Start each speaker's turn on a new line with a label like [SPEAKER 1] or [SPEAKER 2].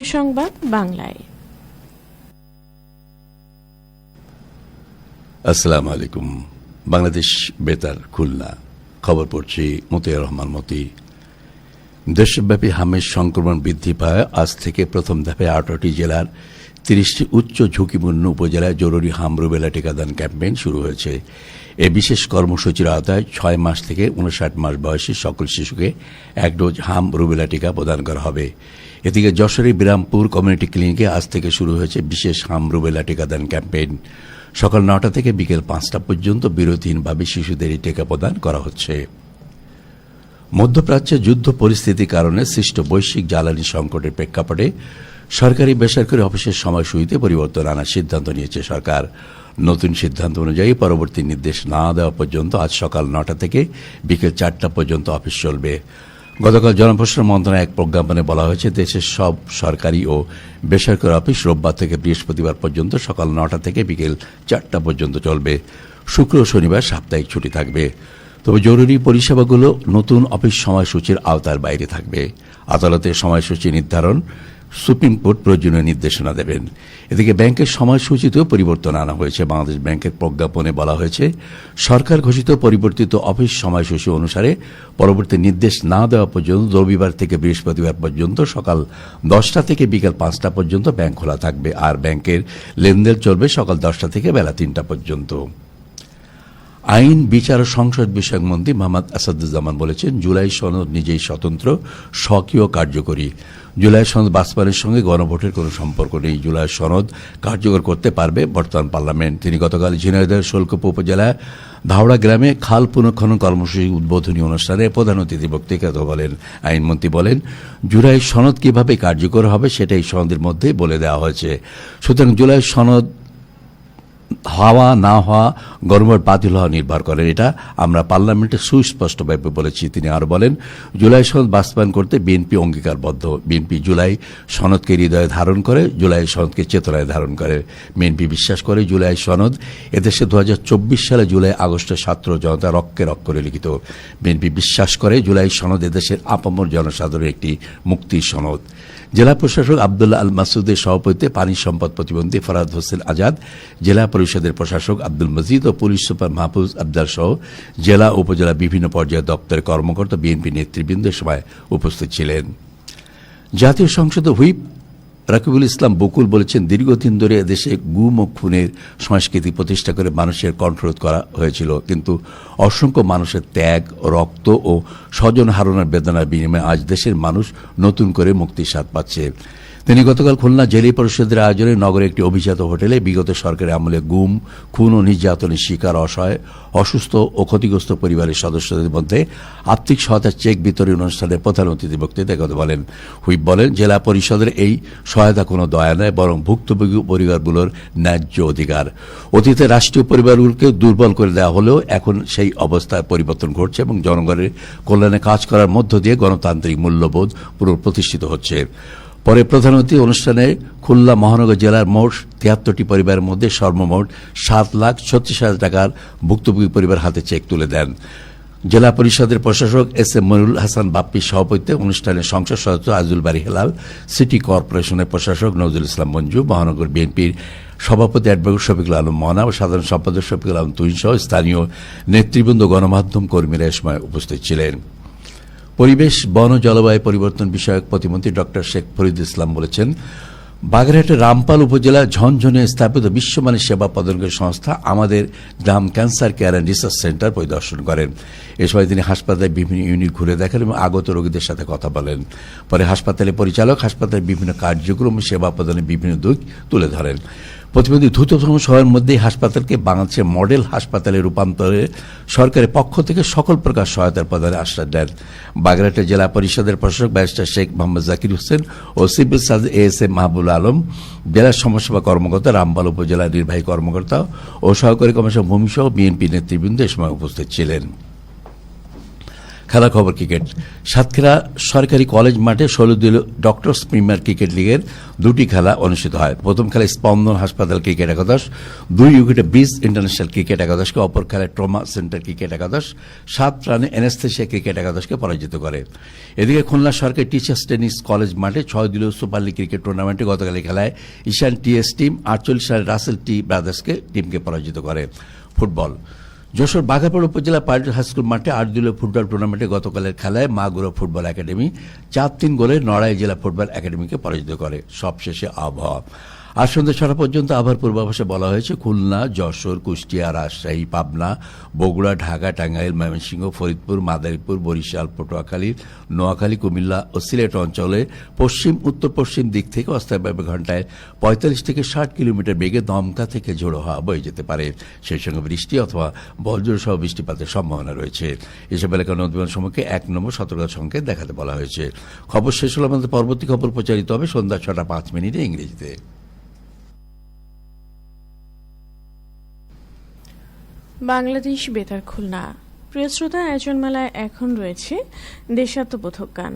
[SPEAKER 1] সংবাদ বাংলায়।
[SPEAKER 2] আসসালামু আলাইকুম। বাংলাদেশ বেতার খুলনা খবর পড়ছি মতিয়ার রহমান মতি। দেশব্যাপী হামের সংক্রমণ বৃদ্ধি পায় আজ থেকে প্রথম ধাপে 18টি জেলার 30টি উচ্চ ঝুঁকিপূর্ণ উপজেলায় জরুরি হাম রুবেলা টিকাদান ক্যাম্পেইন শুরু হয়েছে। এই বিশেষ কর্মসূচির আওতায় 6 মাস থেকে 59 মাস বয়সী সকল শিশুকে 1 ডোজ হাম রুবেলা টিকা প্রদান করা হবে। এদিকে যশোরের বিরামপুর কমিউনিটি ক্লিনিকে আজ থেকে শুরু হয়েছে বিশেষ হাম রুবেলা টিকাদান ক্যাম্পেইন। সকাল 9টা থেকে বিকেল 5টা পর্যন্ত বিরতিহীনভাবে শিশুদের এই টিকা প্রদান করা হচ্ছে। মধ্যপ্রাচ্যে যুদ্ধ পরিস্থিতির কারণে সৃষ্ট বৈশ্বিক জ্বালানি সংকটের প্রেক্ষাপটে সরকারি বেসরকারি অফিসের সময়সূচিতে পরিবর্তন আনার সিদ্ধান্ত নিয়েছে সরকার। নতুন সিদ্ধান্ত অনুযায়ী পরবর্তী নির্দেশ না দেওয়া পর্যন্ত আজ সকাল 9টা থেকে বিকেল 4টা পর্যন্ত অফিস চলবে। গতকাল জনপ্রশাসন মন্ত্রণালয়ের এক প্রজ্ঞাপনে বলা হয়েছে, দেশের সব সরকারি ও বেসরকারি অফিস রোববার থেকে বৃহস্পতিবার পর্যন্ত সকাল 9টা থেকে বিকেল 4টা পর্যন্ত চলবে। শুক্র ও শনিবার সাপ্তাহিক ছুটি থাকবে। তবে জরুরি পরিষেবাগুলো নতুন অফিস সময়সূচির আওতার বাইরে থাকবে। আদালতের সময়সূচি নির্ধারণ সুপ্রিম কোর্ট প্রয়োজনীয় নির্দেশনা দেবেন। এদিকে ব্যাংকের সময়সূচিতেও পরিবর্তন আনা হয়েছে। বাংলাদেশ ব্যাংকের প্রজ্ঞাপনে বলা হয়েছে, সরকার ঘোষিত পরিবর্তিত অফিস সময়সূচি অনুসারে পরবর্তী নির্দেশ না দেওয়া পর্যন্ত রবিবার থেকে বৃহস্পতিবার পর্যন্ত সকাল 10টা থেকে বিকেল 5টা পর্যন্ত ব্যাংক খোলা থাকবে, আর ব্যাংকের লেনদেন চলবে সকাল 10টা থেকে বেলা 3টা পর্যন্ত। আইন, বিচার ও সংসদ বিষয়ক মন্ত্রী মোহাম্মদ আসাদুজ্জামান বলেছেন, জুলাই সনদ নিজেই স্বতন্ত্র, স্বকীয়, কার্যকরী। জুলাই সনদ বাস্তবায়নের সঙ্গে গণভোটের কোনো সম্পর্ক নেই। জুলাই সনদ কার্যকর করতে পারবে বর্তমান পার্লামেন্ট। তিনি গতকাল ঝিনাইদহের শোলকুপা উপজেলার ধাওড়া গ্রামে খাল পুনঃখনন কর্মসূচি উদ্বোধনী অনুষ্ঠানে প্রধান অতিথি বক্তৃতা বলেন। আইনমন্ত্রী বলেন, জুলাই সনদ কিভাবে কার্যকর হবে সেটাই সনদের মধ্যেই বলে দেওয়া হয়েছে। সুতরাং জুলাই সনদ হওয়া না হওয়া, গণভোট বাতিল হওয়া নির্ভর করে। এটা আমরা পার্লামেন্টে সুস্পষ্টভাবে বলেছি। তিনি আরো বলেন, জুলাই সনদ বাস্তবায়ন করতে বিএনপি অঙ্গীকারবদ্ধ। বিএনপি জুলাই সনদকে হৃদয়ে ধারণ করে, জুলাই সনদকে চেতনায় ধারণ করে। বিএনপি বিশ্বাস করে, জুলাই সনদ এদেশে 2024 সালে জুলাই আগস্টে ছাত্র জনতা রক্তের অক্ষরে লিখিত। বিএনপি বিশ্বাস করে, জুলাই সনদ এদেশের আপামর জনসাধারণের একটি মুক্তির সনদ। জেলা প্রশাসক আব্দুল্লাহ আল মাসুদের সভাপতিত্বে পানি সম্পদ প্রতিমন্ত্রী ফরহাদ হোসেন আজাদ, জেলা পরিষদের প্রশাসক আব্দুল মজিদ ও পুলিশ সুপার মাহফুজ আবদার সহ জেলা উপজেলা বিভিন্ন পর্যায়ের দপ্তরের কর্মকর্তা, বিএনপি নেতৃবৃন্দ সভায় উপস্থিত ছিলেন। জাতীয় সংসদের হুইপ রাকিবুল ইসলাম বকুল বলেছেন, দীর্ঘদিন ধরে দেশে গুম ও খুনের সংস্কৃতি প্রতিষ্ঠা করে মানুষের কণ্ঠরোধ করা হয়েছিল, কিন্তু অসংখ্য মানুষের ত্যাগ, রক্ত ও স্বজন হারানোর বেদনার বিনিময়ে আজ দেশের মানুষ নতুন করে মুক্তির স্বাদ পাচ্ছে। তিনি গতকাল খুলনা জেলা পরিষদের আয়োজনে নগরে একটি অভিজাত হোটেলে বিগত সরকারের আমলে গুম, খুন ও নির্যাতনের শিকার অসহায়, অসুস্থ ও ক্ষতিগ্রস্ত পরিবারের সদস্যদের মধ্যে আর্থিক সহায়তার চেক বিতরণ অনুষ্ঠানে প্রধান অতিথি বক্তৃতায় কথা বলেন। হুইপ বলেন, জেলা পরিষদের এই সহায়তা কোনো দয়া নয়, বরং ভুক্তভোগী পরিবারগুলোর ন্যায্য অধিকার। অতীতে রাষ্ট্রীয় পরিবারগুলোকে দুর্বল করে দেওয়া হলেও এখন সেই অবস্থায় পরিবর্তন ঘটছে এবং জনগণের কল্যাণে কাজ করার মধ্য দিয়ে গণতান্ত্রিক মূল্যবোধ পুনঃপ্রতিষ্ঠিত হচ্ছে। পরে প্রধান অতিথি অনুষ্ঠানে খুলনা মহানগর জেলার মোট 73টি পরিবারের মধ্যে সর্বমোট 7,36,000 টাকার ভুক্তভোগী পরিবার হাতে চেক তুলে দেন। জেলা পরিষদের প্রশাসক এস এম মনিরুল হাসান বাপ্পির সভাপতিত্বে অনুষ্ঠানে সংসদ সদস্য আজিজুল বারী হেলাল, সিটি কর্পোরেশনের প্রশাসক নজরুল ইসলাম মঞ্জু, মহানগর বিএনপির সভাপতি অ্যাডভোকেট শফিকুল আলম মনা ও সাধারণ সম্পাদক শফিকুল আলম তুহিন সহ স্থানীয় নেতৃবৃন্দ, গণমাধ্যম কর্মীরা এ সময় উপস্থিত ছিলেন। পরিবেশ, বন ও জলবায়ু পরিবর্তন বিষয়ক প্রতিমন্ত্রী ডক্টর শেখ ফরিদ ইসলাম বলেছেন, বাগেরহাটের রামপাল উপজেলার ঝনঝনে স্থাপিত বিশ্বমানের সেবা প্রদানকারী সংস্থা আমাদের গ্রাম cancer care and research centre পরিদর্শন করেন। এ সময় তিনি হাসপাতালের বিভিন্ন ইউনিট ঘুরে দেখেন এবং আগত রোগীদের সাথে কথা বলেন। পরে হাসপাতালের পরিচালক হাসপাতালের বিভিন্ন কার্যক্রম ও সেবা প্রদানের বিভিন্ন দিক তুলে ধরেন। প্রতিমন্ত্রী দ্রুততম সময়ের মধ্যেই হাসপাতালকে বাংলাদেশের মডেল হাসপাতালে রূপান্তরে সরকারের পক্ষ থেকে সকল প্রকার সহায়তার প্রদানের আশ্বাস দেন। বাগেরহাটের জেলা পরিষদের প্রশাসক ব্যারিস্টার শেখ মোহাম্মদ জাকির হোসেন ও civil surgeon ASM Mahbubul Alam, জেলা সমাজসেবা কর্মকর্তা, রামপাল উপজেলার নির্বাহী কর্মকর্তা ও সহকারী কমিশনার ভূমি সহ বিএনপি নেতৃবৃন্দ এ সময় উপস্থিত ছিলেন। খেলা খবর ক্রিকেট। সাতক্ষীরা সরকারি কলেজ মাঠে 16 দলীয় ডক্টরস প্রিমিয়ার ক্রিকেট লিগের দুটি খেলা অনুষ্ঠিত হয়। প্রথম খেলায় স্পন্দন হাসপাতাল ক্রিকেট একাদশ 2 উইকেটে বিস ইন্টারন্যাশনাল ক্রিকেট একাদশকে, অপর খেলায় ট্রমা সেন্টার ক্রিকেট একাদশ 7 রানে অ্যানেস্থেসিয়া ক্রিকেট একাদশকে পরাজিত করে। এদিকে খুলনা সরকারি টিচার্স টেনিস কলেজ মাঠে 6 দলীয় সুপার লিগ ক্রিকেট টুর্নামেন্টে গতকালের খেলায় ঈশান টিএস টিম 48 রানে রাসেল টি ব্রাদার্সকে টিমকে পরাজিত করে। ফুটবল। যশোর বাঘাপুর উপজেলা পাইলট হাইস্কুল মাঠে 8 দলীয় ফুটবল টুর্নামেন্টে গতকালের খেলায় মাগুরা ফুটবল একাডেমি 4-3 গোলে নড়াইল জেলা ফুটবল একাডেমিকে পরাজিত করে। সবশেষে আবহাওয়া। আজ সন্ধ্যা 6টা পর্যন্ত আবহাওয়ার পূর্বাভাসে বলা হয়েছে খুলনা, যশোর, কুষ্টিয়া, রাজশাহী, পাবনা, বগুড়া, ঢাকা, টাঙ্গাইল, ময়মনসিংহ, ফরিদপুর, মাদারীপুর, বরিশাল, পটুয়াখালী, নোয়াখালী, কুমিল্লা ও সিলেট অঞ্চলে পশ্চিম উত্তর পশ্চিম দিক থেকে অস্থায়ীভাবে ঘন্টায় 45 থেকে 60 কিলোমিটার বেগে দমকা থেকে ঝোড়ো হাওয়া বয়ে যেতে পারে। সেই সঙ্গে বৃষ্টি অথবা বজ্র সহ বৃষ্টিপাতের সম্ভাবনা রয়েছে। এসব এলাকার নদীবন সমূহকে 1 নম্বর সতর্কতা সংকেত দেখাতে বলা হয়েছে। খবর শেষ হলে আমাদের পরবর্তী খবর প্রচারিত হবে সন্ধ্যা 6টা 5 মিনিটে ইংরেজিতে।
[SPEAKER 1] বাংলাদেশ বেতার খুলনা। প্রিয় শ্রোতা, আয়োজন মেলায় এখন রয়েছে দেশাত্মবোধক গান।